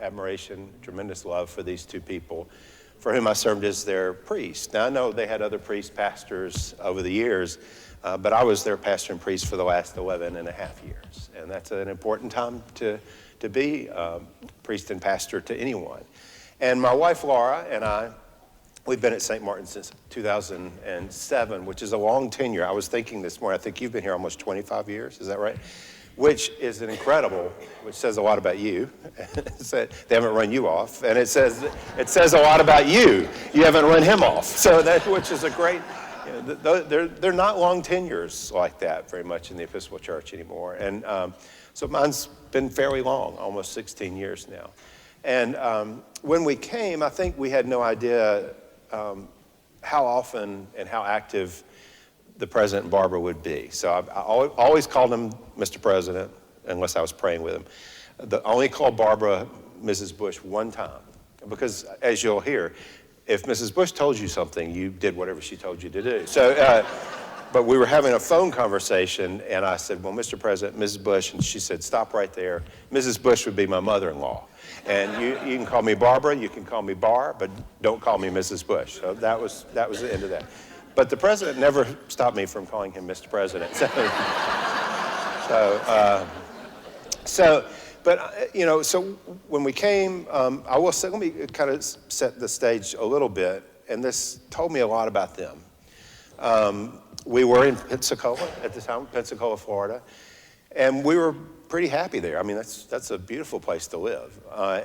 admiration, tremendous love for these two people, for whom I served as their priest. Now, I know they had other priests, pastors over the years, but I was their pastor and priest for the last 11 and a half years. And that's an important time to be priest and pastor to anyone. And my wife, Laura, and I, we've been at St. Martin since 2007, which is a long tenure. I was thinking this morning, I think you've been here almost 25 years, is that right? Which is an incredible, which says a lot about you. They haven't run you off. And it says a lot about you. You haven't run him off. So that, which is a great, you know, they're not long tenures like that very much in the Episcopal Church anymore. And so mine's been fairly long, almost 16 years now. And when we came, I think we had no idea how often and how active the President and Barbara would be. So I always called him Mr. President, unless I was praying with him. I only called Barbara Mrs. Bush one time, because as you'll hear, if Mrs. Bush told you something, you did whatever she told you to do. So, but we were having a phone conversation, and I said, well, Mr. President, Mrs. Bush, and she said, stop right there. Mrs. Bush would be my mother-in-law. And you can call me Barbara, you can call me Bar, but don't call me Mrs. Bush. So that was the end of that. But the president never stopped me from calling him Mr. President. But you know, so when we came, I will say, let me kind of set the stage a little bit, and this told me a lot about them. We were in Pensacola at the time, Pensacola, Florida, and we were pretty happy there. I mean, that's a beautiful place to live.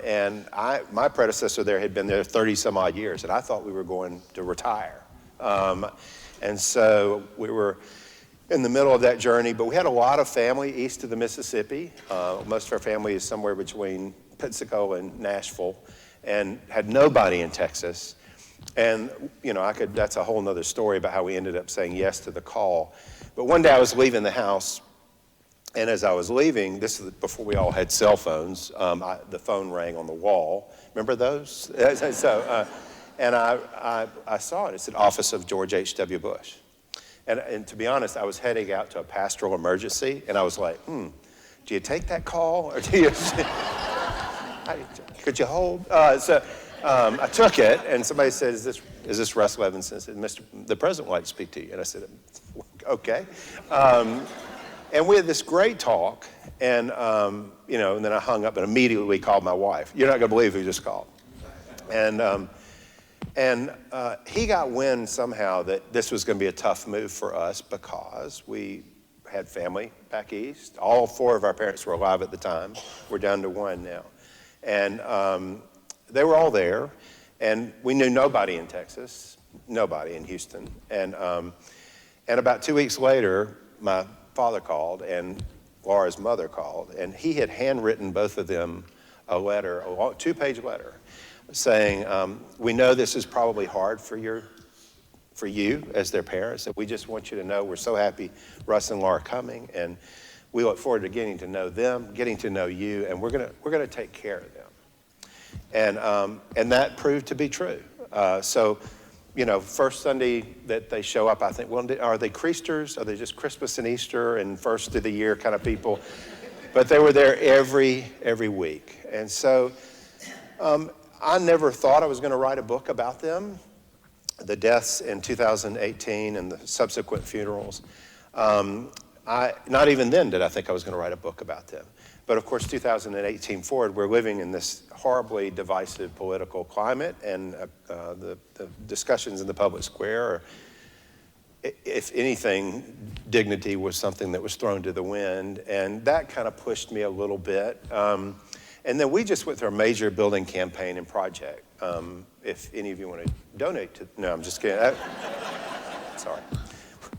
And my predecessor there had been there 30 some odd years, and I thought we were going to retire. And so we were in the middle of that journey, but we had a lot of family east of the Mississippi. Most of our family is somewhere between Pensacola and Nashville, and had nobody in Texas. And, you know, that's a whole nother story about how we ended up saying yes to the call. But one day I was leaving the house, and as I was leaving, this is before we all had cell phones, the phone rang on the wall. Remember those? And I saw it. It said, Office of George H.W. Bush. And to be honest, I was heading out to a pastoral emergency, and I was like, do you take that call, or do you, could you hold? I took it, and somebody said, is this Russ Levenson? I said, the president would like to speak to you. And I said, okay. And we had this great talk, and you know, and then I hung up and immediately called my wife. You're not gonna believe who just called. And he got wind somehow that this was going to be a tough move for us, because we had family back east. All four of our parents were alive at the time. We're down to one now. And they were all there, and we knew nobody in Texas, nobody in Houston. And about 2 weeks later, my father called, and Laura's mother called, and he had handwritten both of them a letter, a 2-page letter, saying, we know this is probably hard for you as their parents, and we just want you to know we're so happy Russ and Laura are coming, and we look forward to getting to know them, getting to know you, and we're gonna take care of them. And that proved to be true. So, you know, first Sunday that they show up, I think, well, are they Creasters? Are they just Christmas and Easter and first of the year kind of people? But they were there every week. And so I never thought I was going to write a book about them. The deaths in 2018 and the subsequent funerals. Not even then did I think I was going to write a book about them. But of course, 2018 forward, we're living in this horribly divisive political climate, and the discussions in the public square, if anything, dignity was something that was thrown to the wind, and that kind of pushed me a little bit. And then we just went through a major building campaign and project. If any of you want to donate to, no, I'm just kidding. Sorry,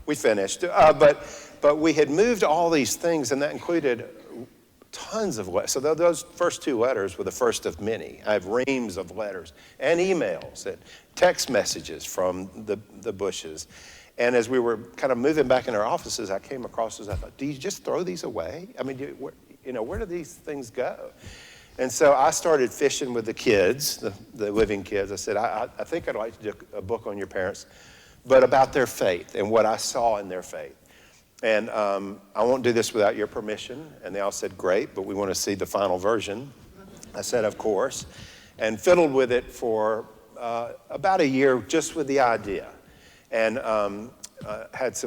we finished. But we had moved all these things, and that included tons of letters. So those first 2 letters were the first of many. I have reams of letters and emails and text messages from the Bushes. And as we were kind of moving back in our offices, I came across this. I thought, do you just throw these away? I mean, where do these things go? And so I started fishing with the kids, the living kids. I said, I think I'd like to do a book on your parents, but about their faith and what I saw in their faith. And I won't do this without your permission. And they all said, great, but we want to see the final version. I said, of course, and fiddled with it for about a year just with the idea. And had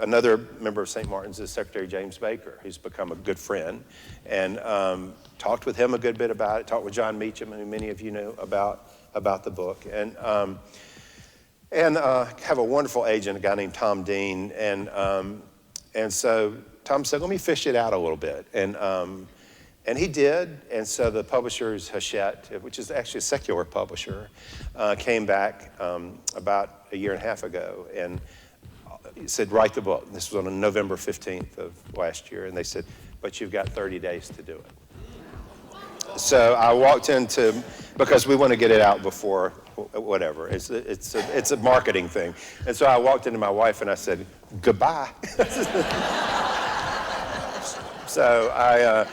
another member of St. Martin's is Secretary James Baker, who's become a good friend, and talked with him a good bit about it, talked with John Meacham, who many of you know about the book, and have a wonderful agent, a guy named Tom Dean, and so Tom said, let me fish it out a little bit, and he did, and so the publishers, Hachette, which is actually a secular publisher, came back about a year and a half ago and said, write the book. This was on November 15th of last year, and they said, but you've got 30 days to do it. So I walked into, because we want to get it out before whatever. It's a marketing thing. And so I walked into my wife and I said, goodbye. So I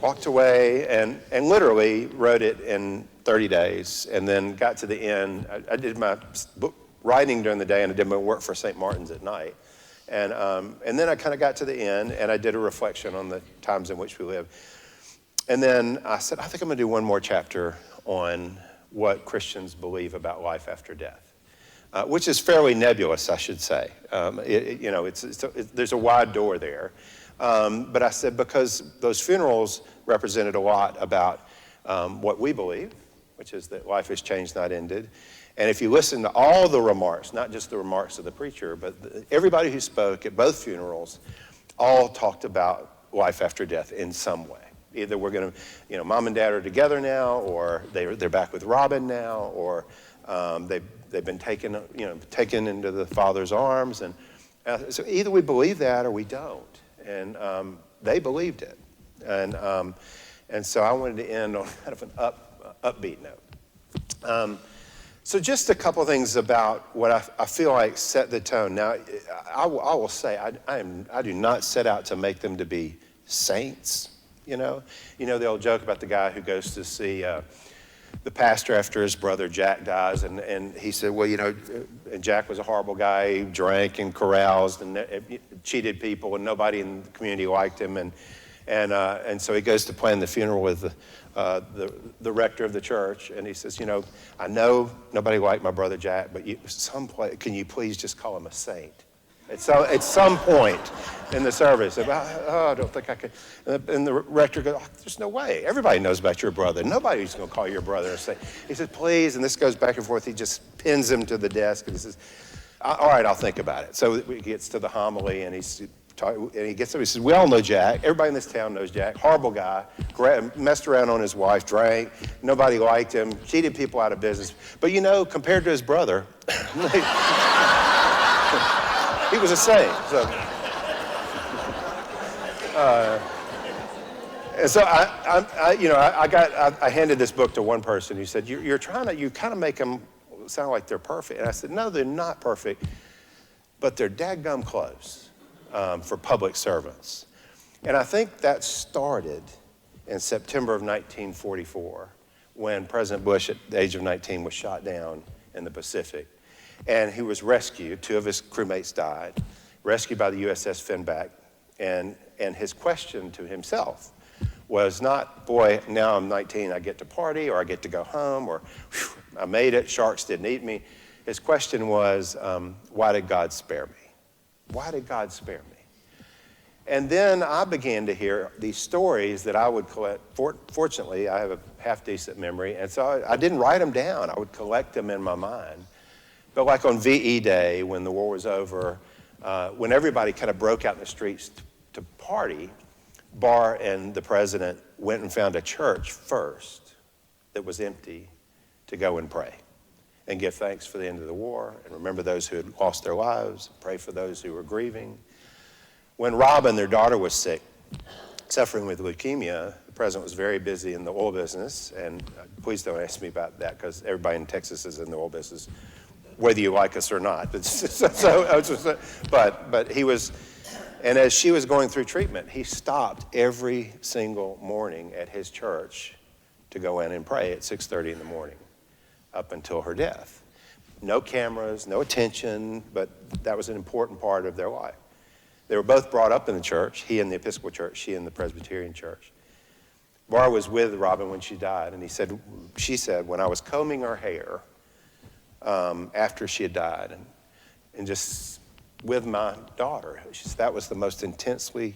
walked away and literally wrote it in 30 days and then got to the end. I did my book writing during the day and I did my work for St. Martin's at night. And then I kind of got to the end and I did a reflection on the times in which we live. And then I said, I think I'm going to do one more chapter on what Christians believe about life after death, which is fairly nebulous, I should say. There's a wide door there. But I said, because those funerals represented a lot about what we believe, which is that life has changed, not ended. And if you listen to all the remarks, not just the remarks of the preacher, but everybody who spoke at both funerals, all talked about life after death in some way. Either we're going to, mom and dad are together now, or they're back with Robin now, or they've been taken into the Father's arms. And so either we believe that or we don't. And they believed it. And so I wanted to end on kind of an upbeat note. So just a couple of things about what I feel like set the tone. Now, I will say, I do not set out to make them to be saints, you know the old joke about the guy who goes to see the pastor after his brother Jack dies, and he said, well, and Jack was a horrible guy. He drank and caroused and cheated people, and nobody in the community liked him, and so he goes to plan the funeral with the rector of the church, and he says, I know nobody liked my brother Jack, but can you please just call him a saint? At some point in the service, I don't think I could. And the rector goes, there's no way. Everybody knows about your brother. Nobody's going to call your brother a saint. He said, please, and this goes back and forth. He just pins him to the desk, and he says, all right, I'll think about it. So he gets to the homily, and he gets up, he says, we all know Jack. Everybody in this town knows Jack. Horrible guy, messed around on his wife, drank, nobody liked him, cheated people out of business. But compared to his brother, he was a saint. And so I handed this book to one person who said, you kind of make them sound like they're perfect. And I said, no, they're not perfect, but they're dadgum close. For public servants. And I think that started in September of 1944 when President Bush at the age of 19 was shot down in the Pacific. And he was rescued. 2 of his crewmates died, rescued by the USS Finback. And his question to himself was not, boy, now I'm 19, I get to party, or I get to go home, or I made it, sharks didn't eat me. His question was, why did God spare me? Why did God spare me? And then I began to hear these stories that I would collect. Fortunately, I have a half-decent memory, and so I didn't write them down. I would collect them in my mind. But like on VE Day, when the war was over, when everybody kind of broke out in the streets to party, Barr and the president went and found a church first that was empty to go and pray and give thanks for the end of the war, and remember those who had lost their lives, pray for those who were grieving. When Robin, their daughter, was sick, suffering with leukemia, the president was very busy in the oil business, and please don't ask me about that, because everybody in Texas is in the oil business, whether you like us or not. But he was, and as she was going through treatment, he stopped every single morning at his church to go in and pray at 6:30 in the morning, up until her death. No cameras, no attention, but that was an important part of their life. They were both brought up in the church, he in the Episcopal Church, she in the Presbyterian Church. Bar was with Robin when she died, and she said, when I was combing her hair after she had died, and just with my daughter, she said, that was the most intensely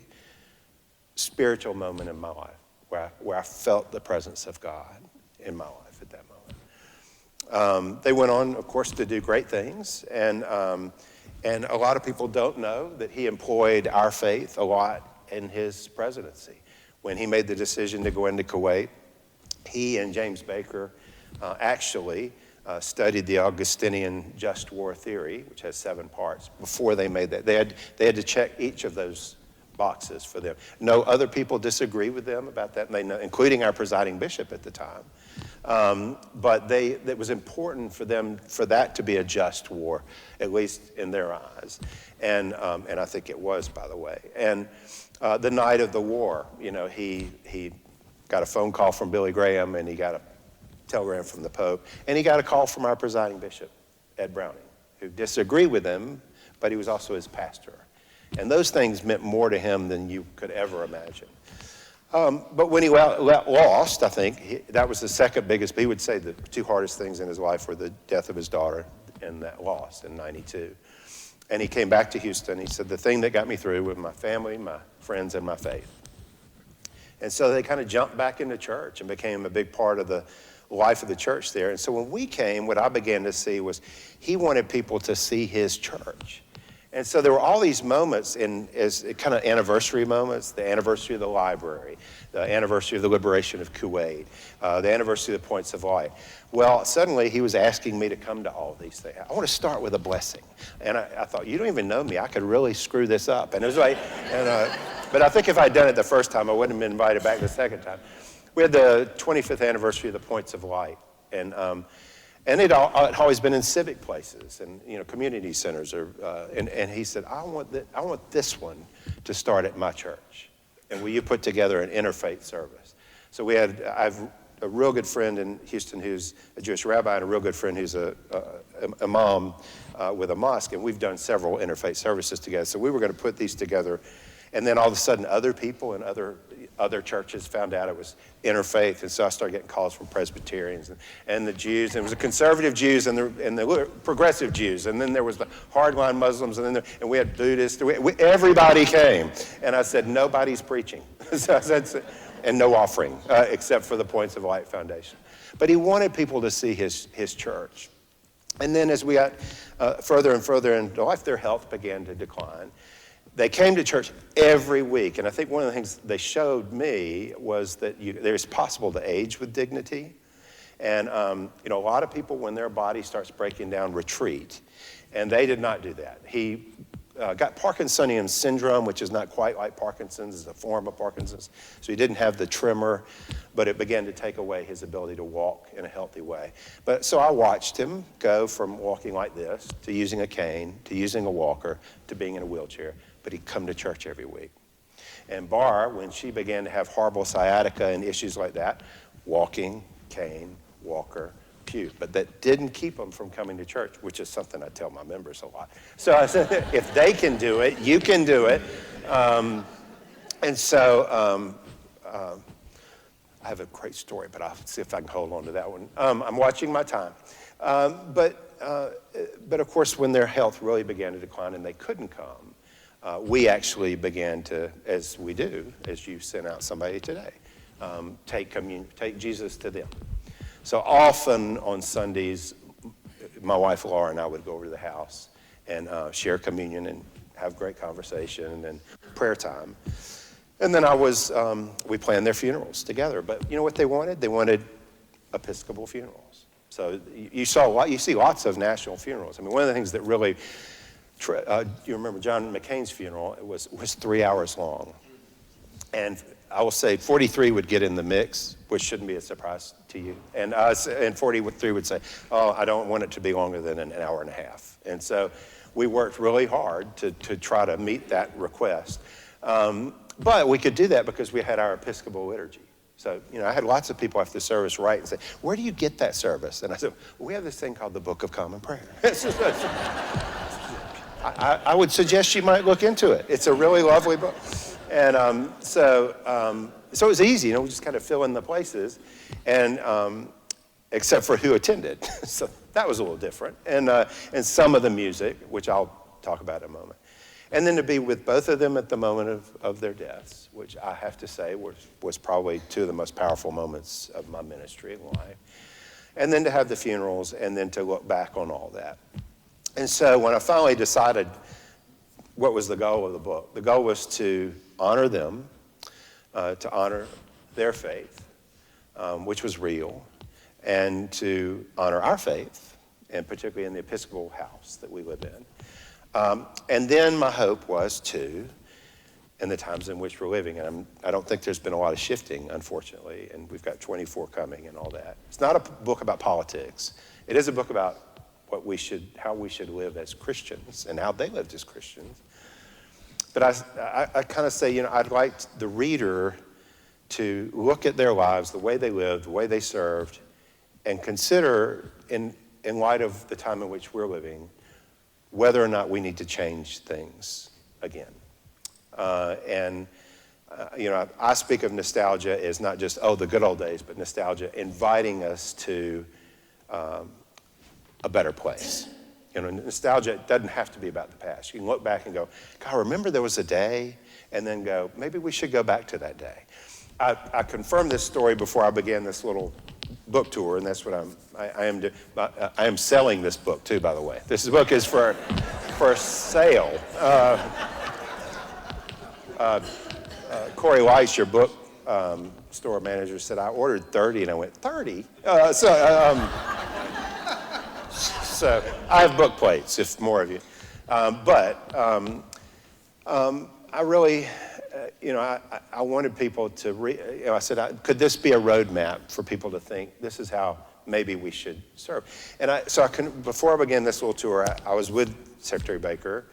spiritual moment in my life, where I felt the presence of God in my life at that moment. They went on, of course, to do great things, and a lot of people don't know that he employed our faith a lot in his presidency. When he made the decision to go into Kuwait, he and James Baker actually studied the Augustinian just war theory, which has 7 parts, before they made that. They had to check each of those boxes for them. No other people disagree with them about that, and they know, including our presiding bishop at the time. But it was important for them for that to be a just war, at least in their eyes. And I think it was, by the way. And the night of the war, he got a phone call from Billy Graham, and he got a telegram from the Pope, and he got a call from our presiding bishop, Ed Browning, who disagreed with him, but he was also his pastor. And those things meant more to him than you could ever imagine. But when he lost, I think, that was the second biggest. He would say the 2 hardest things in his life were the death of his daughter and that loss in '92. And he came back to Houston. He said, the thing that got me through was my family, my friends, and my faith. And so they kind of jumped back into church and became a big part of the life of the church there. And so when we came, what I began to see was he wanted people to see his church. And so there were all these moments as kind of anniversary moments, the anniversary of the library, the anniversary of the liberation of Kuwait, the anniversary of the Points of Light. Well, suddenly he was asking me to come to all these things. I want to start with a blessing. And I thought, you don't even know me. I could really screw this up. And it was like, but I think if I'd done it the first time, I wouldn't have been invited back the second time. We had the 25th anniversary of the Points of Light. And it always been in civic places and community centers. And he said, I want this one to start at my church. And will you put together an interfaith service? So I've a real good friend in Houston who's a Jewish rabbi, and a real good friend who's a imam with a mosque, and we've done several interfaith services together. So we were going to put these together, and then all of a sudden other people and other churches found out it was interfaith, and so I started getting calls from Presbyterians and the Jews, and it was the conservative Jews and the progressive Jews, and then there was the hardline Muslims, and we had Buddhists. Everybody came, and I said, nobody's preaching. So I said, and no offering, except for the Points of Light Foundation. But he wanted people to see his church. And then as we got further and further into life, their health began to decline. They came to church every week, and I think one of the things they showed me was that it's possible to age with dignity. And a lot of people, when their body starts breaking down, retreat, and they did not do that. He got Parkinsonian syndrome, which is not quite like Parkinson's, it's a form of Parkinson's. So he didn't have the tremor, but it began to take away his ability to walk in a healthy way. So I watched him go from walking like this to using a cane, to using a walker, to being in a wheelchair. But he'd come to church every week. And Bar, when she began to have horrible sciatica and issues like that, walking, cane, walker, pew. But that didn't keep them from coming to church, which is something I tell my members a lot. So I said, if they can do it, you can do it. And so I have a great story, but I'll see if I can hold on to that one. I'm watching my time. But of course, when their health really began to decline and they couldn't come, we actually began to, as we do, as you sent out somebody today, take Jesus to them. So often on Sundays, my wife Laura and I would go over to the house and share communion and have great conversation and prayer time. And then we planned their funerals together. But you know what they wanted? They wanted Episcopal funerals. So you see lots of national funerals. I mean, one of the things that really, you remember John McCain's funeral, it was 3 hours long. And I will say 43 would get in the mix, which shouldn't be a surprise to you. And 43 would say, oh, I don't want it to be longer than an hour and a half. And so we worked really hard to try to meet that request. But we could do that because we had our Episcopal liturgy. So, I had lots of people after the service write and say, where do you get that service? And I said, well, we have this thing called the Book of Common Prayer. I would suggest you might look into it. It's a really lovely book. And so it was easy, we just kind of fill in the places, and except for who attended. So that was a little different. And some of the music, which I'll talk about in a moment. And then to be with both of them at the moment of their deaths, which I have to say was probably two of the most powerful moments of my ministry in life. And then to have the funerals, and then to look back on all that. And so when I finally decided what was the goal of the book, the goal was to honor them, to honor their faith, which was real, and to honor our faith, and particularly in the Episcopal house that we live in. And then my hope was to, in the times in which we're living, and I don't think there's been a lot of shifting, unfortunately, and we've got 24 coming and all that. It's not a book about politics. It is a book about how we should live as Christians and how they lived as Christians. But I kind of say, I'd like the reader to look at their lives, the way they lived, the way they served, and consider, in light of the time in which we're living, whether or not we need to change things again. I speak of nostalgia as not just, the good old days, but nostalgia inviting us to a better place. Nostalgia doesn't have to be about the past. You can look back and go, God, remember there was a day, and then go, maybe we should go back to that day. I confirmed this story before I began this little book tour, and that's what I am selling this book too, by the way. This book is for sale. Corey Weiss, your book store manager, said I ordered 30, and I went, 30? So I have book plates, if more of you. I really, I wanted people to read. I said, could this be a roadmap for people to think this is how maybe we should serve? And before I began this little tour, I was with Secretary Baker,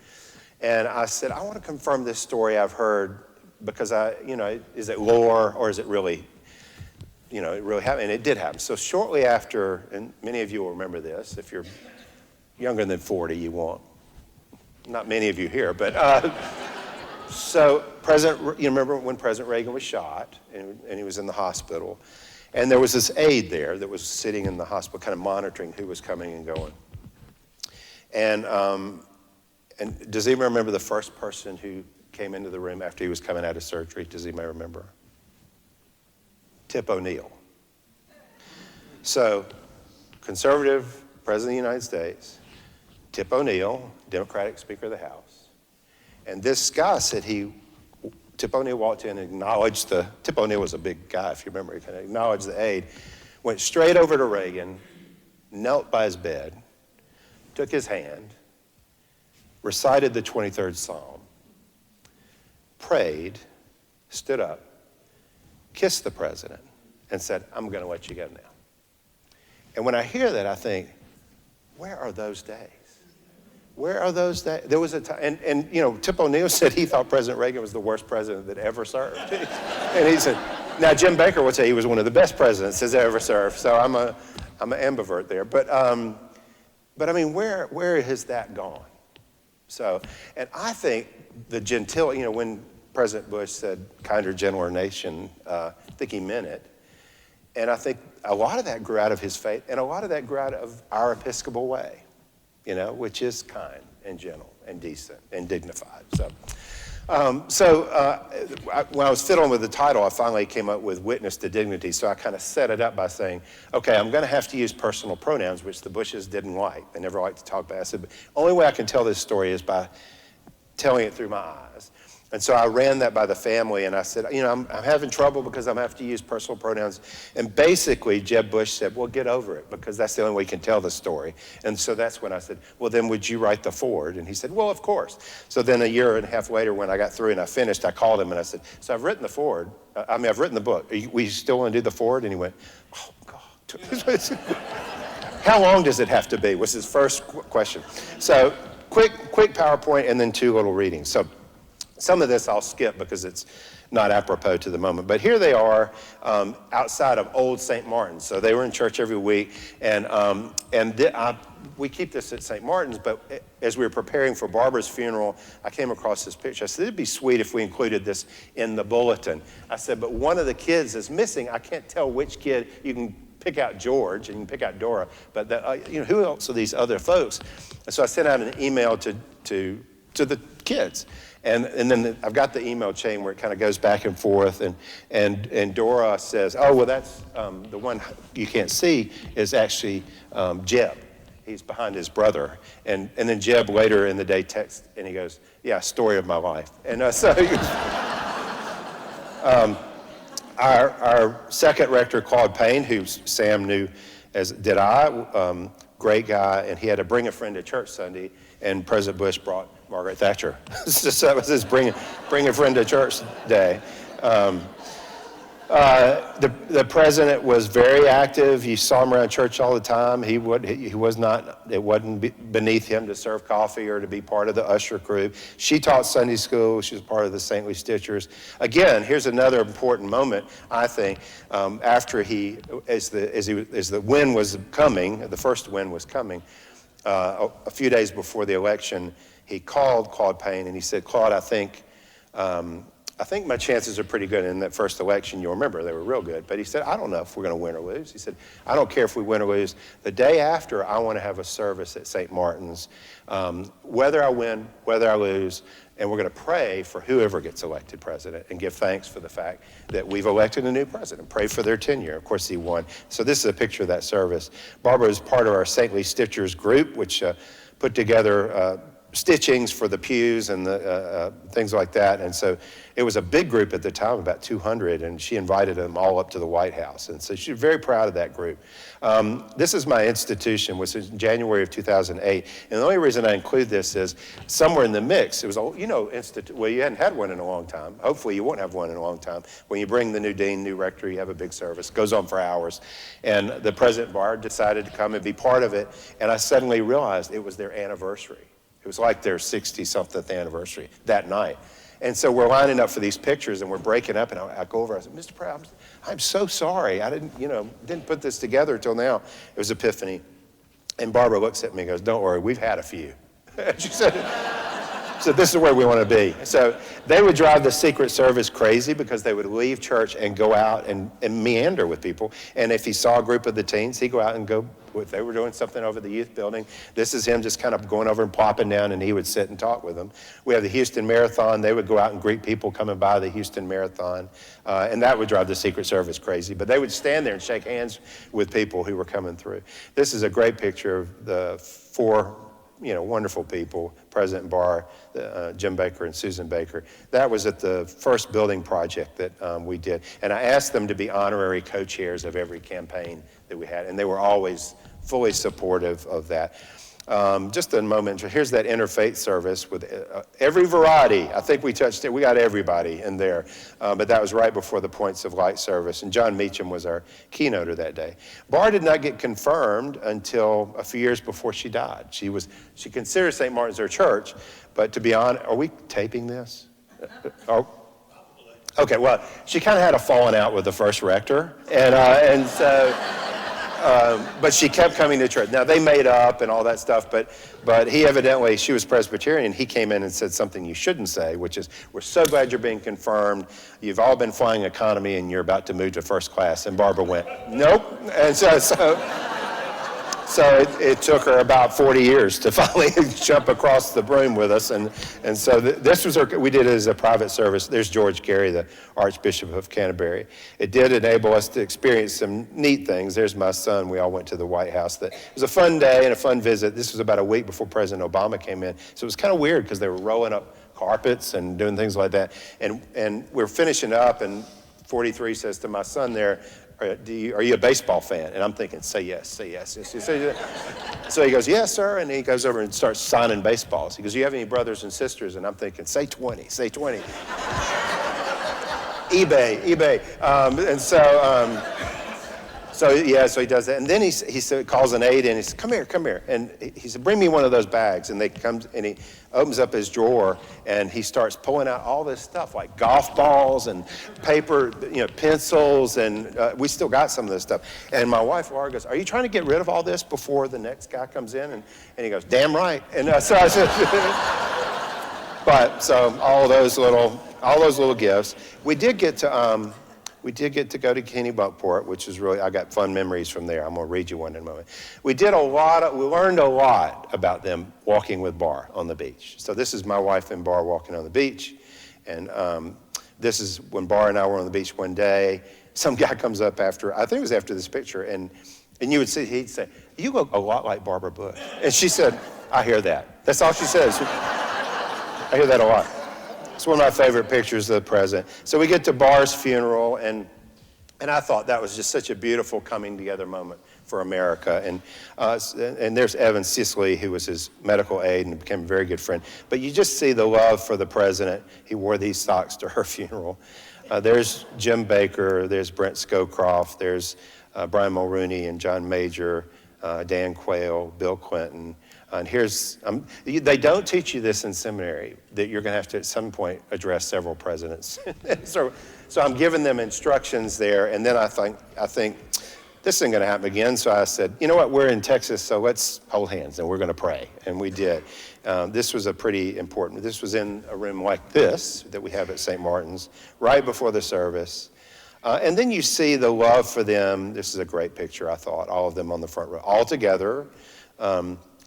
and I said, I want to confirm this story I've heard, because is it lore, or is it really, it really happened? And it did happen. So shortly after, and many of you will remember this, if you're younger than 40, you won't. Not many of you here, but so you remember when President Reagan was shot, and he was in the hospital, and there was this aide there that was sitting in the hospital, kind of monitoring who was coming and going. And does anybody remember the first person who came into the room after he was coming out of surgery? Does anybody remember? Tip O'Neill. So, conservative President of the United States, Tip O'Neill, Democratic Speaker of the House. And this guy said Tip O'Neill walked in and acknowledged Tip O'Neill was a big guy, if you remember, he kind of acknowledged the aide, went straight over to Reagan, knelt by his bed, took his hand, recited the 23rd Psalm, prayed, stood up, kissed the president, and said, I'm going to let you go now. And when I hear that, I think, where are those days? Where are those days? There was a time, and Tip O'Neill said he thought President Reagan was the worst president that ever served. And he said, now Jim Baker would say he was one of the best presidents that's ever served. So I'm an ambivert there. But I mean, where has that gone? So, and I think the gentility, when President Bush said kinder, gentler nation, I think he meant it. And I think a lot of that grew out of his faith, and a lot of that grew out of our Episcopal way, which is kind and gentle and decent and dignified. When I was fiddling with the title, I finally came up with Witness to Dignity. So I kind of set it up by saying, okay, I'm going to have to use personal pronouns, which the Bushes didn't like. They never liked to talk about it. I said, the only way I can tell this story is by telling it through my eyes. And so I ran that by the family, and I said, I'm having trouble because I'm having to use personal pronouns. And basically, Jeb Bush said, well, get over it, because that's the only way you can tell the story. And so that's when I said, well, then would you write the foreword? And he said, well, of course. So then a year and a half later, when I got through and I finished, I called him and I said, so I've written the foreword. I've written the book. We still want to do the foreword? And he went, oh, God. How long does it have to be? Was his first question. So quick PowerPoint and then 2 little readings. So some of this I'll skip because it's not apropos to the moment. But here they are outside of Old St. Martin's. So they were in church every week, and we keep this at St. Martin's, but as we were preparing for Barbara's funeral, I came across this picture. I said, it'd be sweet if we included this in the bulletin. I said, but one of the kids is missing. I can't tell which kid. You can pick out George and you can pick out Dora, but who else are these other folks? And so I sent out an email to the kids. And then I've got the email chain where it kind of goes back and forth, and Dora says, oh, well, that's the one you can't see is actually Jeb. He's behind his brother. And then Jeb later in the day texts, and he goes, yeah, story of my life. And so our second rector, Claude Payne, who Sam knew as did I, great guy, and he had to bring a friend to church Sunday, and President Bush brought Margaret Thatcher. So that was his bring a friend to church day. The president was very active. You saw him around church all the time. He was not, it wasn't beneath him to serve coffee or to be part of the usher crew. She taught Sunday school. She was part of the Saintly Stitchers. Again, here's another important moment, I think, after as the win was coming, the first win was coming, a few days before the election, he called Claude Payne and he said, Claude, I think my chances are pretty good in that first election. You'll remember they were real good. But he said, I don't know if we're going to win or lose. He said, I don't care if we win or lose. The day after, I want to have a service at St. Martin's, whether I win, whether I lose, and we're going to pray for whoever gets elected president and give thanks for the fact that we've elected a new president. Pray for their tenure. Of course, he won. So this is a picture of that service. Barbara is part of our Saintly Stitchers group, which put together stitchings for the pews and the things like that. And so it was a big group at the time, about 200, and she invited them all up to the White House. And so she's very proud of that group. This is my institution, which is in January of 2008. And the only reason I include this is somewhere in the mix, it was, well, you hadn't had one in a long time. Hopefully you won't have one in a long time. When you bring the new dean, new rector, you have a big service. It goes on for hours. And the President Bard decided to come and be part of it. And I suddenly realized it was their anniversary. It was like their 60-something anniversary that night. And so we're lining up for these pictures, and we're breaking up, and I go over, I said, Mr. Pratt, I'm so sorry. I didn't put this together until now. It was Epiphany. And Barbara looks at me and goes, don't worry, we've had a few. She said, so this is where we want to be. So they would drive the Secret Service crazy because they would leave church and go out and meander with people. And if he saw a group of the teens, he'd go out and go, if they were doing something over the youth building, this is him just kind of going over and plopping down, and he would sit and talk with them. We have the Houston Marathon. They would go out and greet people coming by the Houston Marathon, and that would drive the Secret Service crazy. But they would stand there and shake hands with people who were coming through. This is a great picture of the four wonderful people, President Barr, Jim Baker, and Susan Baker. That was at the first building project that we did. And I asked them to be honorary co-chairs of every campaign that we had, and they were always fully supportive of that. Just a moment, here's that interfaith service with every variety. I think we touched it, we got everybody in there, but that was right before the Points of Light service, and John Meacham was our keynoter that day. Barr did not get confirmed until a few years before she died. She considered St. Martin's her church, but to be honest, are we taping this? Okay, well, she kind of had a falling out with the first rector, and so, but she kept coming to church. Now, they made up and all that stuff, but he evidently, she was Presbyterian, he came in and said something you shouldn't say, which is, we're so glad you're being confirmed. You've all been flying economy and you're about to move to first class. And Barbara went, nope. And so it took her about 40 years to finally jump across the broom with us. And so this was we did it as a private service. There's George Carey, the Archbishop of Canterbury. It did enable us to experience some neat things. There's my son. We all went to the White House. It was a fun day and a fun visit. This was about a week before President Obama came in. So it was kind of weird because they were rolling up carpets and doing things like that. And we're finishing up, and 43 says to my son there, are you a baseball fan? And I'm thinking, say yes, say yes. So he goes, yes, sir. And he goes over and starts signing baseballs. He goes, do you have any brothers and sisters? And I'm thinking, say 20, say 20. eBay. So he does that, and then he calls an aide in. He says, "Come here," and he said, "Bring me one of those bags." And he opens up his drawer, and he starts pulling out all this stuff like golf balls and paper, pencils, and we still got some of this stuff. And my wife Laura goes, "Are you trying to get rid of all this before the next guy comes in?" And he goes, "Damn right." And so I said, but so all those little gifts. We did get to go to Kennebunkport, which is really, I got fun memories from there. I'm going to read you one in a moment. We learned a lot about them walking with Bar on the beach. So this is my wife and Bar walking on the beach. And this is when Bar and I were on the beach one day. Some guy comes up I think it was after this picture, and he'd say, "You look a lot like Barbara Bush." And she said, "I hear that." That's all she says. I hear that a lot. It's one of my favorite pictures of the president. So we get to Barr's funeral, and I thought that was just such a beautiful coming together moment for America. And there's Evan Sisley, who was his medical aide and became a very good friend. But you just see the love for the president. He wore these socks to her funeral. There's Jim Baker, there's Brent Scowcroft, there's Brian Mulrooney and John Major, Dan Quayle, Bill Clinton. And they don't teach you this in seminary, that you're going to have to at some point address several presidents. So I'm giving them instructions there, and then I think this isn't going to happen again. So I said, you know what, we're in Texas, so let's hold hands and we're going to pray. And we did. This was this was in a room like this that we have at St. Martin's, right before the service. And then you see the love for them. This is a great picture, I thought, all of them on the front row, all together.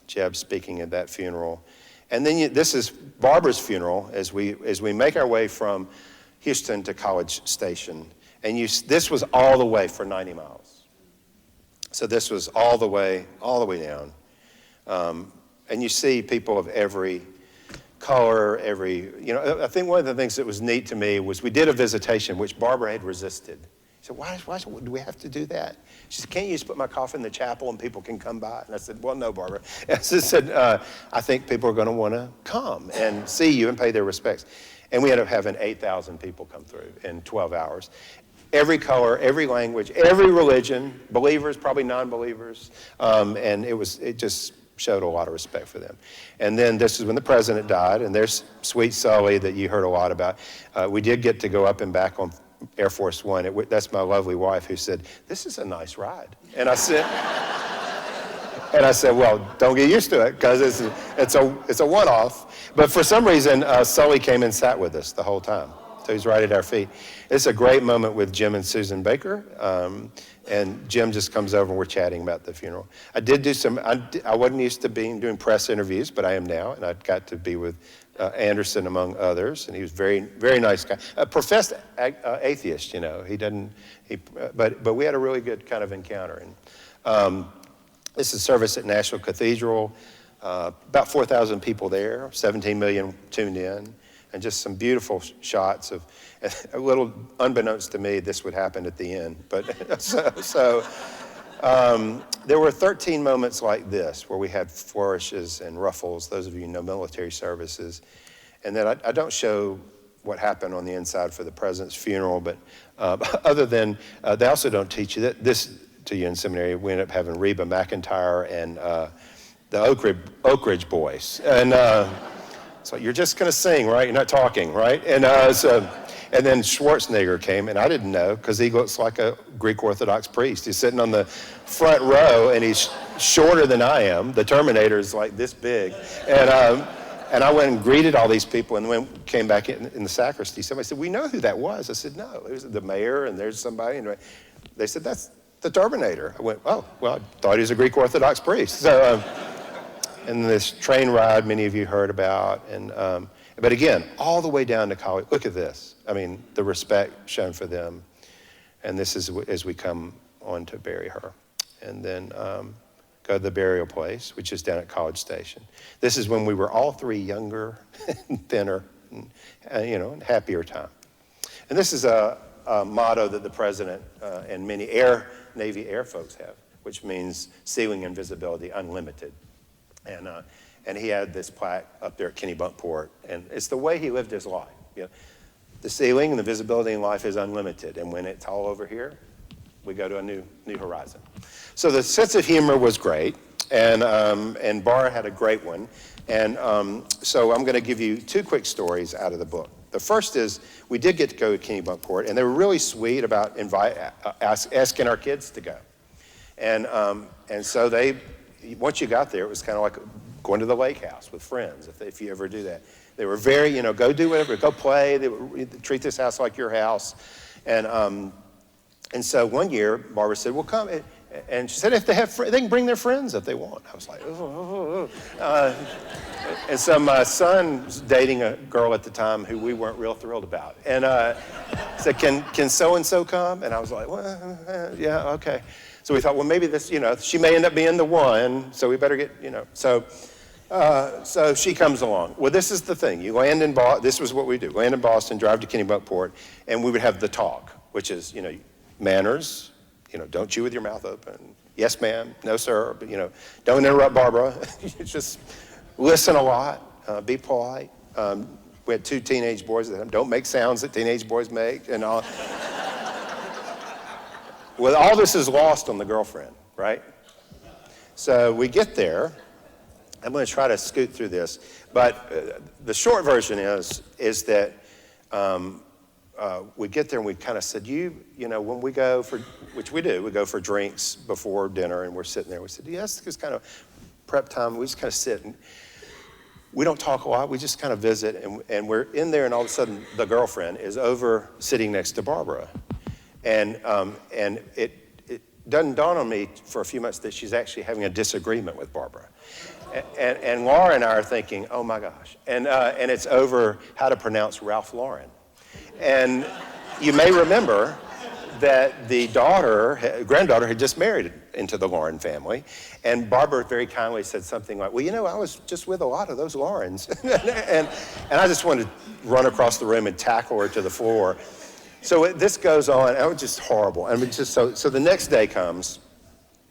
Jeb speaking at that funeral. And then this is Barbara's funeral as we make our way from Houston to College Station. And this was all the way for 90 miles. So this was all the way down. And you see people of every color, I think one of the things that was neat to me was we did a visitation, which Barbara had resisted. She said, why do we have to do that? She said, can't you just put my coffin in the chapel and people can come by? And I said, well, no, Barbara. And I said, I think people are going to want to come and see you and pay their respects. And we ended up having 8,000 people come through in 12 hours. Every color, every language, every religion, believers, probably non-believers. And it just showed a lot of respect for them. And then this is when the president died, and there's Sweet Sully that you heard a lot about. We did get to go up and back on Air Force One. That's my lovely wife who said, this is a nice ride. And I said, well, don't get used to it because it's a one-off. But for some reason, Sully came and sat with us the whole time. So he's right at our feet. It's a great moment with Jim and Susan Baker. And Jim just comes over and we're chatting about the funeral. I did do I wasn't used to doing press interviews, but I am now. And I got to be with Anderson among others. And he was very, very nice guy. A professed atheist, but we had a really good kind of encounter. And this is service at Nashville Cathedral. About 4,000 people there, 17 million tuned in. And just some beautiful shots of, a little unbeknownst to me, this would happen at the end. But there were 13 moments like this where we had flourishes and ruffles, those of you who know military services. And then I don't show what happened on the inside for the president's funeral, but other than, they also don't teach you this to you in seminary. We ended up having Reba McEntire and the Oak Ridge Boys. And so you're just going to sing, right? You're not talking, right? And then Schwarzenegger came, and I didn't know because he looks like a Greek Orthodox priest. He's sitting on the front row, and he's shorter than I am. The Terminator is like this big. And I went and greeted all these people, and when came back in the sacristy, somebody said, we know who that was. I said, no, it was the mayor, and there's somebody. And they said, that's the Terminator. I went, oh, well, I thought he was a Greek Orthodox priest. So, and this train ride many of you heard about. But again, all the way down to college. Look at this. I mean, the respect shown for them. And this is as we come on to bury her. And then go to the burial place, which is down at College Station. This is when we were all three younger and thinner, and happier time. And this is a motto that the president and many Navy air folks have, which means ceiling and visibility unlimited. And he had this plaque up there at Kennebunkport, and it's the way he lived his life. The ceiling and the visibility in life is unlimited, and when it's all over here, We go to a new horizon. So the sense of humor was great, and Bar had a great one. And so I'm going to give you two quick stories out of the book. The first is we did get to go to Kennebunkport, and they were really sweet about asking our kids to go. And so once you got there, it was kind of like going to the lake house with friends, if you ever do that. They were very, go do whatever, go play. They would treat this house like your house. And so one year, Barbara said, well, come. And she said if they have, they can bring their friends if they want. I was like, and so my son was dating a girl at the time who we weren't real thrilled about. And said, can so-and-so come? And I was like, well, yeah, okay. So we thought, well, maybe this, she may end up being the one, so we better get, So she comes along. Well, this is the thing. You land in Boston. This was what we do. Land in Boston, drive to Kennebunkport, and we would have the talk, which is, manners. Don't chew with your mouth open. Yes, ma'am. No, sir. But, don't interrupt Barbara. Just listen a lot. Be polite. We had two teenage boys that don't make sounds that teenage boys make, and all. Well, all this is lost on the girlfriend, right? So we get there. I'm going to try to scoot through this, but the short version is that we get there and we kind of said, when we go for, which we do, we go for drinks before dinner, and we're sitting there. We said, yes, it's kind of prep time. We just kind of sit, and we don't talk a lot. We just kind of visit, and we're in there, and all of a sudden, the girlfriend is over sitting next to Barbara, and it doesn't dawn on me for a few months that she's actually having a disagreement with Barbara. And Laura and I are thinking, oh my gosh. And it's over how to pronounce Ralph Lauren. And you may remember that the granddaughter had just married into the Lauren family. And Barbara very kindly said something like, well, I was just with a lot of those Laurens. and I just wanted to run across the room and tackle her to the floor. So this goes on. It was just horrible. I mean, so the next day comes.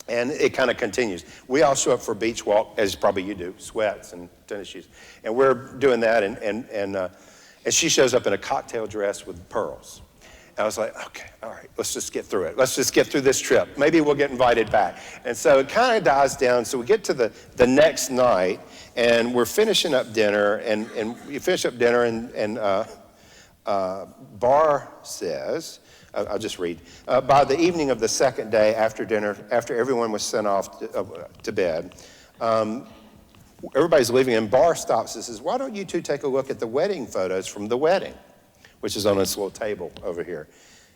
And it kind of continues. We all show up for beach walk, as probably you do, sweats and tennis shoes. And we're doing that, and she shows up in a cocktail dress with pearls. And I was like, okay, all right, let's just get through it. Let's just get through this trip. Maybe we'll get invited back. And so it kind of dies down. So we get to the next night, and we're finishing up dinner, and we finish up dinner, and Bar says, I'll just read. By the evening of the second day after dinner, after everyone was sent off to bed, everybody's leaving, and Bar stops and says, why don't you two take a look at the wedding photos from the wedding, which is on this little table over here.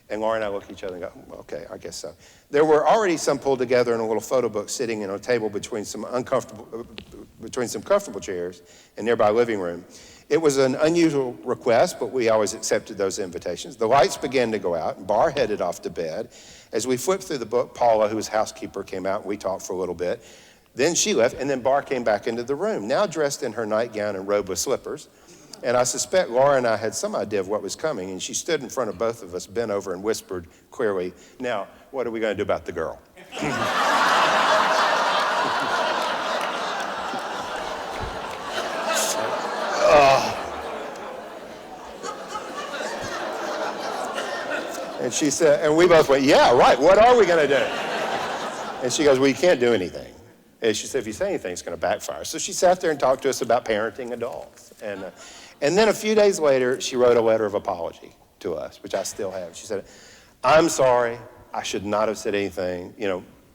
And Laura and I look at each other and go, okay, I guess so. There were already some pulled together in a little photo book sitting in a table between some comfortable chairs in nearby living room. It was an unusual request, but we always accepted those invitations. The lights began to go out, and Bar headed off to bed. As we flipped through the book, Paula, who was housekeeper, came out, and we talked for a little bit. Then she left, and then Bar came back into the room, now dressed in her nightgown and robe with slippers. And I suspect Laura and I had some idea of what was coming, and she stood in front of both of us, bent over, and whispered clearly, now, what are we going to do about the girl? And she said, and we both went, yeah, right, what are we going to do? And she goes, well, you can't do anything. And she said, if you say anything, it's going to backfire. So she sat there and talked to us about parenting adults. And then a few days later, she wrote a letter of apology to us, which I still have. She said, I'm sorry, I should not have said anything.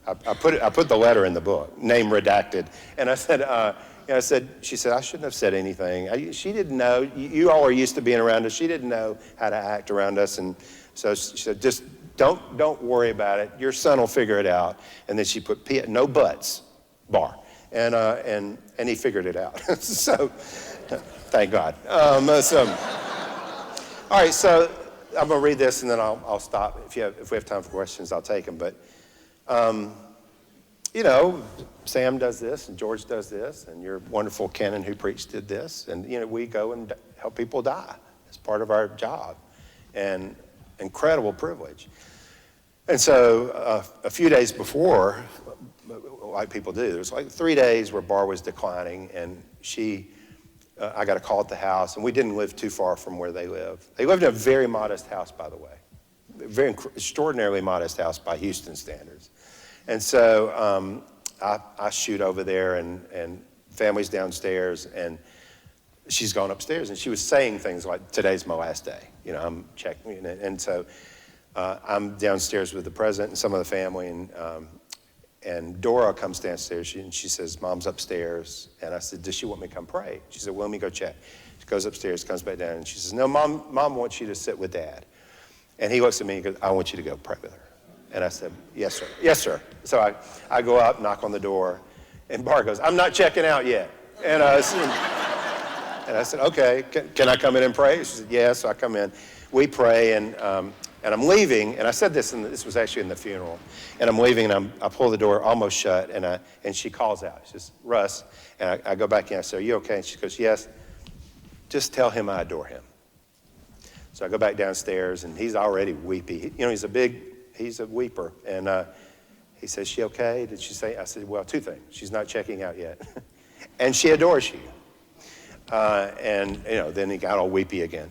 I put the letter in the book, name redacted. And I said, she said, I shouldn't have said anything. She didn't know. You all are used to being around us. She didn't know how to act around us. And so she said, just don't worry about it. Your son will figure it out. And then she put no buts, Bar. And he figured it out. So thank God. All right, so I'm going to read this, and then I'll stop. If we have time for questions, I'll take them. But, Sam does this, and George does this, and your wonderful Canon who preached did this. And, we go and help people die. It's part of our job. And incredible privilege. And so a few days before, like people do, there was like 3 days where Bar was declining, and I got a call at the house, and we didn't live too far from where they live. They lived in a very modest house, by the way. very extraordinarily modest house by Houston standards. And so I shoot over there, and family's downstairs, and she's gone upstairs, and she was saying things like, today's my last day. You know, I'm checking, and so I'm downstairs with the president and some of the family, and Dora comes downstairs, and she says, Mom's upstairs. And I said, does she want me to come pray? She said, well, let me go check. She goes upstairs, comes back down, and she says, no, Mom wants you to sit with Dad. And he looks at me and goes, I want you to go pray with her. And I said, yes, sir. Yes, sir. So I go up, knock on the door, and Bar goes, I'm not checking out yet. And I said, okay, can I come in and pray? She said, yes. So I come in. We pray, and I'm leaving, and I said this, and this was actually in the funeral, and I'm leaving, and I pull the door almost shut, and she calls out. She says, Russ, and I go back in. I said, are you okay? And she goes, yes. Just tell him I adore him. So I go back downstairs, and he's already weepy. You know, he's a weeper. And he says, she okay? Did she say? I said, well, two things. She's not checking out yet. And she adores you. And, you know, then he got all weepy again.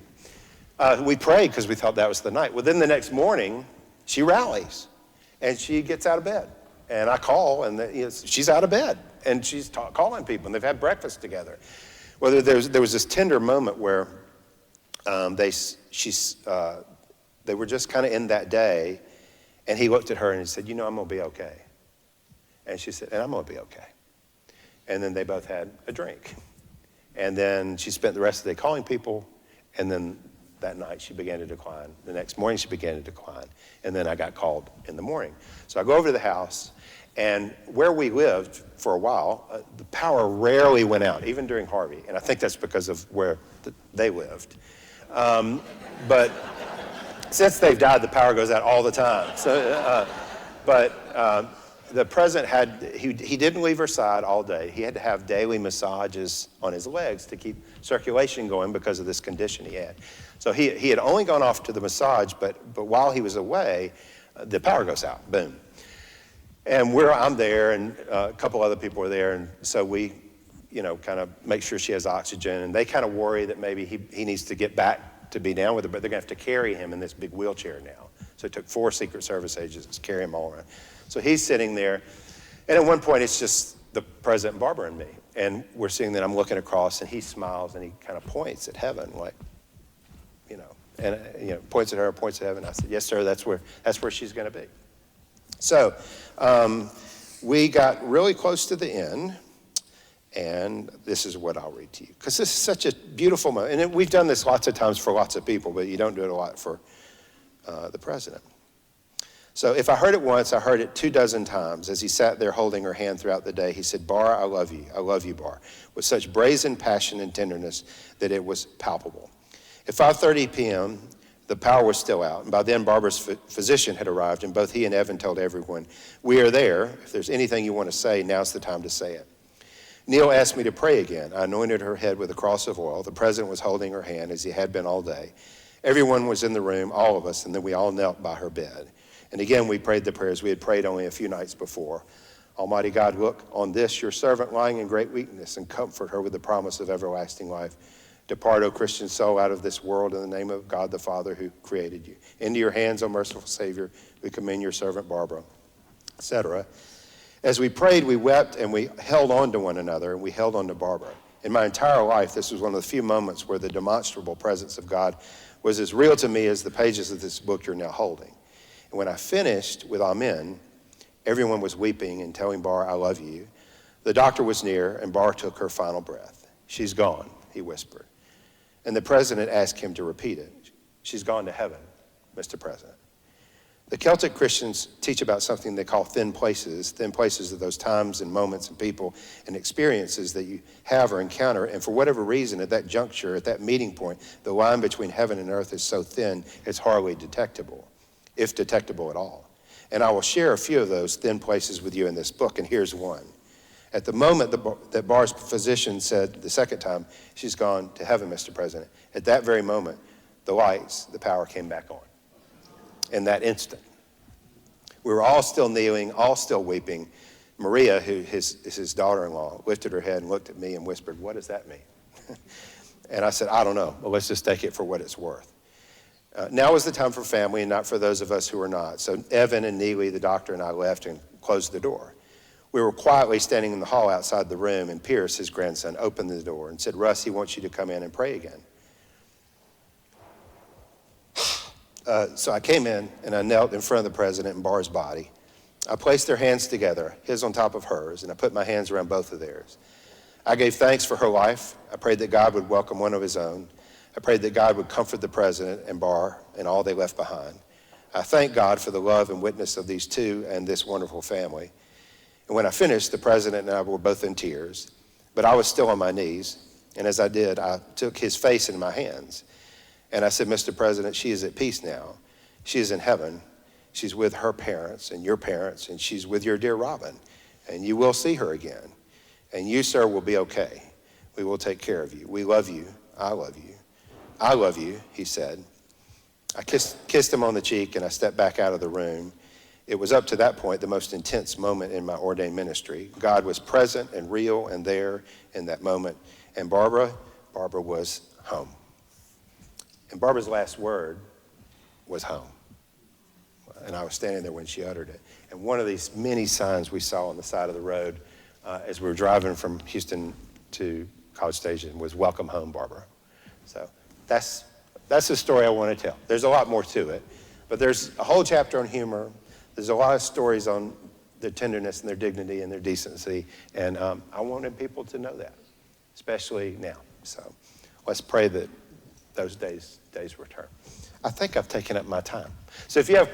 We prayed because we thought that was the night. Well, then the next morning, she rallies, and she gets out of bed. And I call, and she's out of bed, and she's calling people, and they've had breakfast together. Well, there was this tender moment where they were just kind of in that day, and he looked at her and he said, you know, I'm going to be okay. And she said, and I'm going to be okay. And then they both had a drink. And then she spent the rest of the day calling people, and then that night she began to decline. The next morning she began to decline, and then I got called in the morning. So I go over to the house, and where we lived for a while, the power rarely went out, even during Harvey, and I think that's because of where they lived. But since they've died, the power goes out all the time. So, the president he didn't leave her side all day. He had to have daily massages on his legs to keep circulation going because of this condition he had. So he had only gone off to the massage, but while he was away, the power goes out, boom. And I'm there, and a couple other people are there, and so we, you know, kind of make sure she has oxygen, and they kind of worry that maybe he needs to get back to be down with her, but they're gonna have to carry him in this big wheelchair now. So it took 4 Secret Service agents to carry him all around. So he's sitting there, and at one point it's just the president, Barbara, and me. And we're sitting there, I'm looking across, and he smiles, and he kind of points at heaven, like, you know, and you know, points at her, points at heaven. I said, yes, sir, that's where she's gonna be. So we got really close to the end, and this is what I'll read to you, because this is such a beautiful moment. And we've done this lots of times for lots of people, but you don't do it a lot for the president. So if I heard it once, I heard it 24 times. As he sat there holding her hand throughout the day, he said, Bar, I love you, Bar, with such brazen passion and tenderness that it was palpable. At 5:30 p.m., the power was still out, and by then Barbara's physician had arrived, and both he and Evan told everyone, we are there. If there's anything you want to say, now's the time to say it. Neil asked me to pray again. I anointed her head with a cross of oil. The president was holding her hand as he had been all day. Everyone was in the room, all of us, and then we all knelt by her bed. And again, we prayed the prayers we had prayed only a few nights before. Almighty God, look on this, your servant lying in great weakness, and comfort her with the promise of everlasting life. Depart, O Christian soul, out of this world in the name of God the Father who created you. Into your hands, O merciful Savior, we commend your servant Barbara, etc. As we prayed, we wept, and we held on to one another, and we held on to Barbara. In my entire life, this was one of the few moments where the demonstrable presence of God was as real to me as the pages of this book you're now holding. And when I finished with Amen, everyone was weeping and telling Bar, I love you. The doctor was near, and Bar took her final breath. She's gone, he whispered. And the president asked him to repeat it. She's gone to heaven, Mr. President. The Celtic Christians teach about something they call thin places. Thin places are those times and moments and people and experiences that you have or encounter, and for whatever reason, at that juncture, at that meeting point, the line between heaven and earth is so thin, it's hardly detectable, if detectable at all. And I will share a few of those thin places with you in this book, and here's one. At the moment that Bar's physician said the second time, she's gone to heaven, Mr. President, at that very moment, the lights, the power came back on. In that instant. We were all still kneeling, all still weeping. Maria, who is his daughter-in-law, lifted her head and looked at me and whispered, what does that mean? And I said, I don't know, but let's just take it for what it's worth. Now is the time for family and not for those of us who are not. So Evan and Neely, the doctor, and I left and closed the door. We were quietly standing in the hall outside the room, and Pierce, his grandson, opened the door and said, "Russ, he wants you to come in and pray again." So I came in, and I knelt in front of the president and Bar's body. I placed their hands together, his on top of hers, and I put my hands around both of theirs. I gave thanks for her life. I prayed that God would welcome one of his own. I prayed that God would comfort the president and Bar and all they left behind. I thank God for the love and witness of these two and this wonderful family. And when I finished, the president and I were both in tears, but I was still on my knees. And as I did, I took his face in my hands. And I said, "Mr. President, she is at peace now. She is in heaven. She's with her parents and your parents, and she's with your dear Robin. And you will see her again. And you, sir, will be okay. We will take care of you. We love you. I love you. I love you," he said. I kissed him on the cheek, and I stepped back out of the room. It was up to that point the most intense moment in my ordained ministry. God was present and real and there in that moment. And Barbara was home. And Barbara's last word was home. And I was standing there when she uttered it. And one of these many signs we saw on the side of the road as we were driving from Houston to College Station was "Welcome home, Barbara." So that's the story I want to tell. There's a lot more to it, but there's a whole chapter on humor. There's a lot of stories on their tenderness and their dignity and their decency, and I wanted people to know that, especially now. So let's pray that those days return. I think I've taken up my time. So if you have,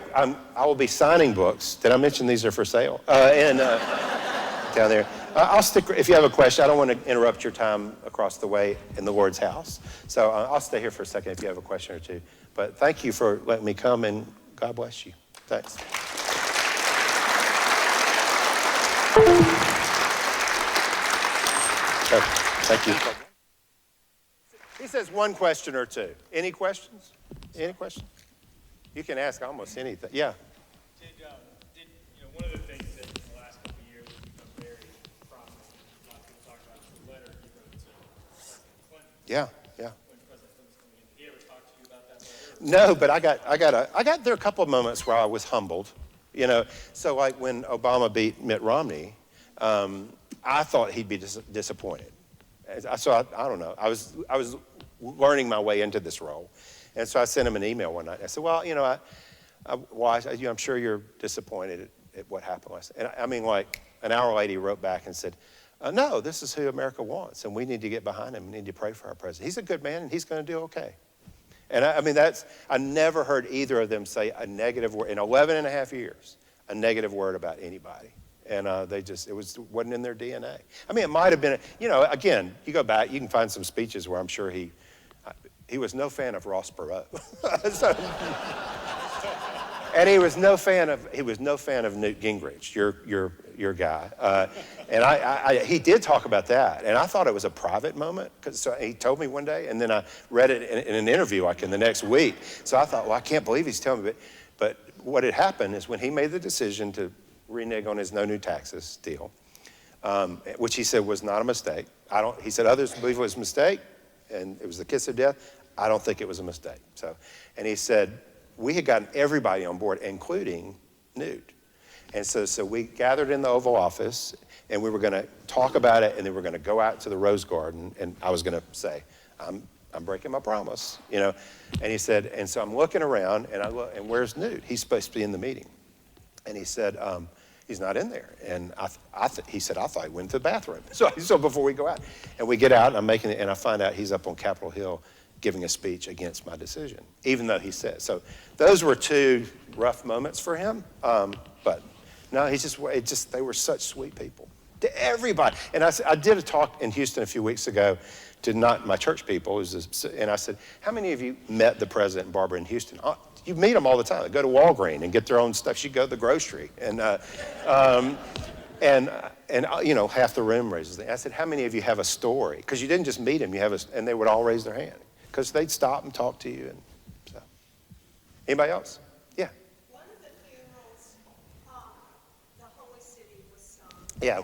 I will be signing books. Did I mention these are for sale? And down there. I'll stick, if you have a question, I don't want to interrupt your time across the way in the Lord's house. So I'll stay here for a second if you have a question or two. But thank you for letting me come, and God bless you. Thanks. Okay, thank you. He says one question or two. Any questions? Any questions? You can ask almost anything. Yeah. One of the things that in the last couple of years has become very prominent, a lot of people talk about the letter he wrote to President Clinton. Yeah. When President Clinton was coming in. Did he ever talk to you about that letter? No, but I got there a couple of moments where I was humbled. So like when Obama beat Mitt Romney, I thought he'd be disappointed. So I don't know. I was learning my way into this role, and so I sent him an email one night. I said, "Well, I'm sure you're disappointed at what happened last night." And I mean, like an hour later, he wrote back and said, "No, this is who America wants, and we need to get behind him. We need to pray for our president. He's a good man, and he's going to do okay." And I never heard either of them say a negative word in 11 and a half years, a negative word about anybody. And wasn't in their DNA. I mean, it might have been, again, you go back, you can find some speeches where I'm sure he was no fan of Ross Perot. And he was no fan of Newt Gingrich, your guy. And he did talk about that, and I thought it was a private moment, because he told me one day, and then I read it in an interview like in the next week. So I thought, well, I can't believe he's telling me. But what had happened is when he made the decision to renege on his no new taxes deal, which he said was not a mistake. He said others believe it was a mistake, and it was the kiss of death. I don't think it was a mistake. And he said, we had gotten everybody on board, including Newt. And so we gathered in the Oval Office, and we were going to talk about it, and then we were going to go out to the Rose Garden, and I was going to say, I'm breaking my promise, And he said, and so I'm looking around, and and where's Newt? He's supposed to be in the meeting. And he said, he's not in there. And he said, I thought he went to the bathroom. So before we go out, and we get out, and I find out he's up on Capitol Hill giving a speech against my decision, even though he said. So those were two rough moments for him. But no, they were such sweet people to everybody. And I did a talk in Houston a few weeks ago to not my church people, and I said, how many of you met the president and Barbara in Houston? You meet them all the time. They go to Walgreens and get their own stuff. She go to the grocery, and half the room raises. I said, how many of you have a story? Because you didn't just meet them, and they would all raise their hand because they'd stop and talk to you. And so, anybody else? Yeah. One of the funerals, the Holy City was sung. Yeah. I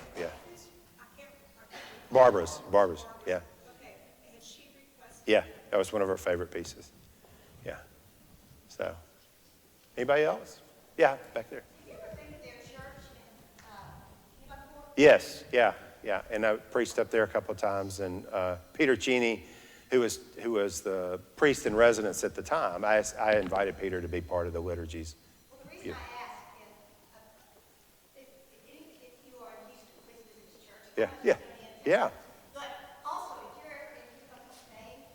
can't Barbara's. Yeah. Okay, and she requested. Yeah, that was one of her favorite pieces. Yeah. So, anybody else? Yeah, back there. Have you ever been to their church in Episcopal? Yes, yeah. And I preached up there a couple of times. And Peter Cheney, who was the priest in residence at the time, I invited Peter to be part of the liturgies. Well, the reason I ask is, if you are used to visiting this church, Yeah. But also, if you're ever in Spain,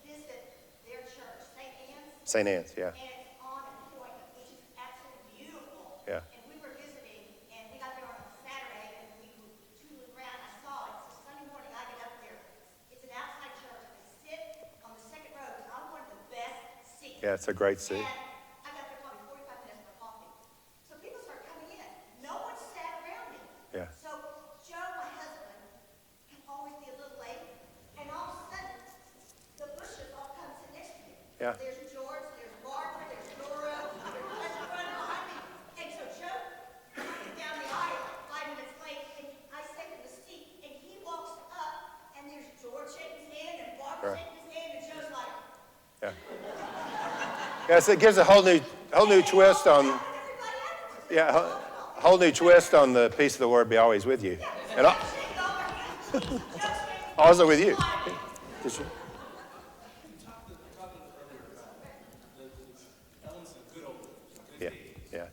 visit their church, St. Anne's. St. Anne's, yeah. And it's on an appointment, which is absolutely beautiful. Yeah. And we were visiting, and we got there on a Saturday, and we were tooling around. I saw it. So Sunday morning, I get up there. It's an outside church. They sit on the second row. I wanted the best seat. Yeah, it's a great seat. And I got there probably 45 minutes for coffee. So people start coming in. No one sat around me. Yeah. So Joe, my husband, can always be a little late, and all of a sudden, the bushes all come sit next to me. Yeah. There's George, there's Barbara, there's Dora, there's running behind me. And so Joe comes down the aisle 5 minutes late, and I say to the seat, and he walks up, and there's George shaking his hand, and Barbara Right. shaking his hand, and Joe's like, Yeah. Yeah, so it gives a whole new twist on, everybody else. yeah, a whole new twist on the peace of the Lord be always with you. And also with you. Just- Yeah, yeah.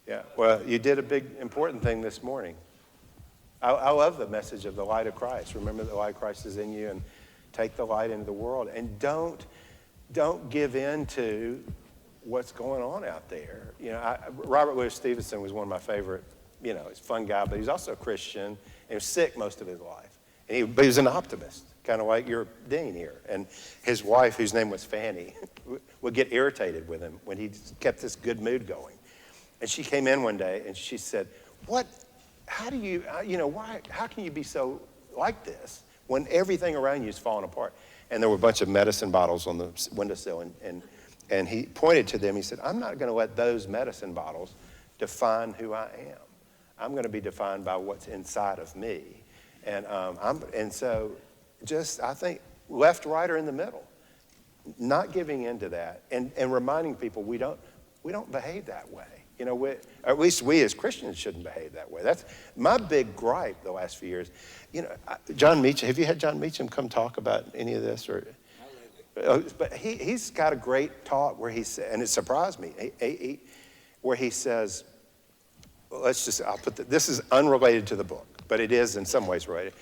Yeah, well, you did a big, important thing this morning. I love the message of the light of Christ. Remember the light of Christ is in you, and take the light into the world. And don't give in to what's going on out there. You know, Robert Louis Stevenson was one of my favorite, he's a fun guy, but he's also a Christian. And he was sick most of his life. But he was an optimist, kind of like your dean here. And his wife, whose name was Fanny, would get irritated with him when he kept this good mood going. And she came in one day and she said, how do you, how can you be so like this when everything around you is falling apart? And there were a bunch of medicine bottles on the windowsill, and he pointed to them. He said, I'm not going to let those medicine bottles define who I am. I'm going to be defined by what's inside of me. And so just, I think, left, right, or in the middle, not giving in to that, and reminding people we don't behave that way. At least we as Christians shouldn't behave that way. That's my big gripe the last few years. John Meacham, have you had John Meacham come talk about any of this? But he's got a great talk where he said, and it surprised me, where he says, this is unrelated to the book, but it is in some ways related.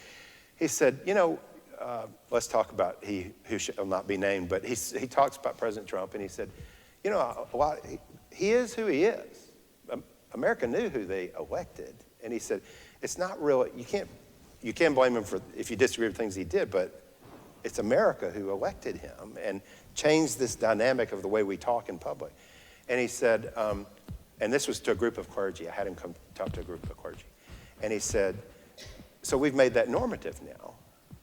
He said, let's talk about he who shall not be named, but he talks about President Trump, and he said, he is who he is. America knew who they elected, and he said, it's not really, you can't blame him if you disagree with things he did, but it's America who elected him and changed this dynamic of the way we talk in public. And he said, and this was to a group of clergy. I had him come talk to a group of clergy. And he said, so we've made that normative now.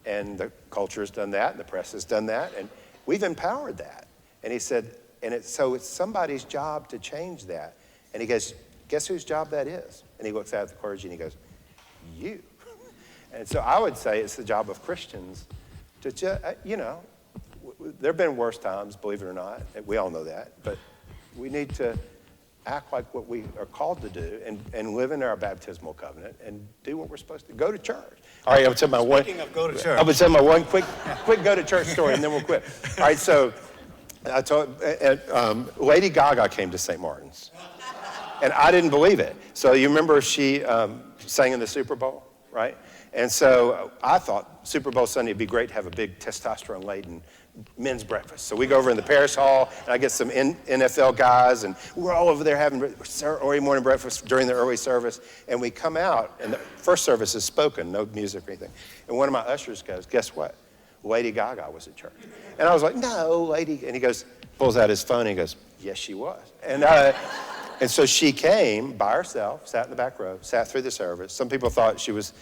And the culture has done that, and the press has done that, and we've empowered that. And he said, so it's somebody's job to change that. And he goes, guess whose job that is? And he looks out at the clergy and he goes, you. And so I would say it's the job of Christians to just, there have been worse times, believe it or not. We all know that. But we need to act like what we are called to do and live in our baptismal covenant and do what we're supposed to. Go to church. All right, I would say Speaking of go to church. I would say my one quick go to church story, and then we'll quit. All right, so I told, Lady Gaga came to St. Martin's, and I didn't believe it. So you remember she sang in the Super Bowl, right? And so I thought Super Bowl Sunday would be great to have a big testosterone-laden men's breakfast. So we go over in the parish hall, and I get some NFL guys, and we're all over there having early morning breakfast during the early service. And we come out, and the first service is spoken, no music or anything. And one of my ushers goes, guess what? Lady Gaga was at church. And I was like, no, lady. And he goes, pulls out his phone, and he goes, yes, she was. And so she came by herself, sat in the back row, sat through the service. Some people thought she was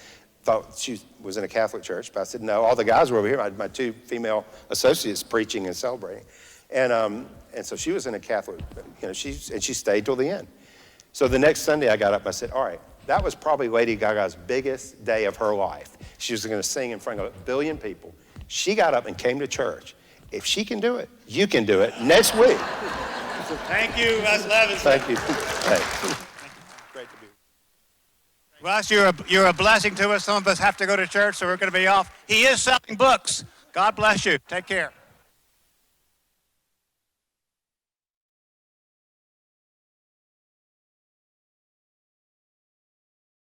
in a Catholic church, but I said, no, all the guys were over here. My two female associates preaching and celebrating. And so she was in a Catholic, she stayed till the end. So the next Sunday I got up, I said, all right, That was probably Lady Gaga's biggest day of her life. She was going to sing in front of 1 billion people. She got up and came to church. If she can do it, you can do it next week. Thank you, Russ Levenson. Thank you. Thanks. Great to be here. Russ, you're a blessing to us. Some of us have to go to church, so we're going to be off. He is selling books. God bless you. Take care.